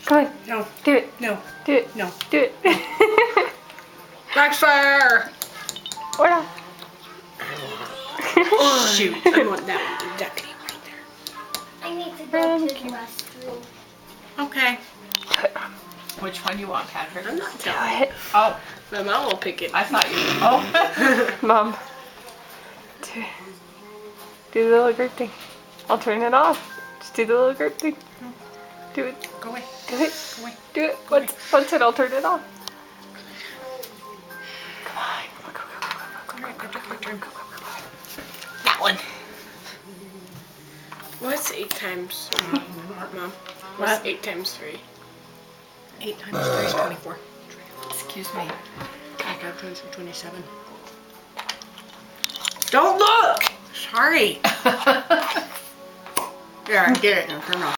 Come on. No. Do it. No. Do it. No. Do it. Backfire! Hola. Oh, shoot. I want that one exactly right there. I need to go to the restroom. Okay. Which one you want, Patrick? I'm not Do telling. it. Oh, My mom will pick it. I thought you. Oh. Mom. Do it. Do the little grape thing. I'll turn it off. Just do the little grape thing. Do it. Go away. Do it. Go away. Do it. Once it, I'll turn it off. Come on. Go, go, go, go, go, go, go, go, go, go, go. That one. What's 8 times, Mom? What's 8 times 3? 8 times 3 is 24. Excuse me. I got 27. Don't look! Sorry. There, I get it now. Turn off.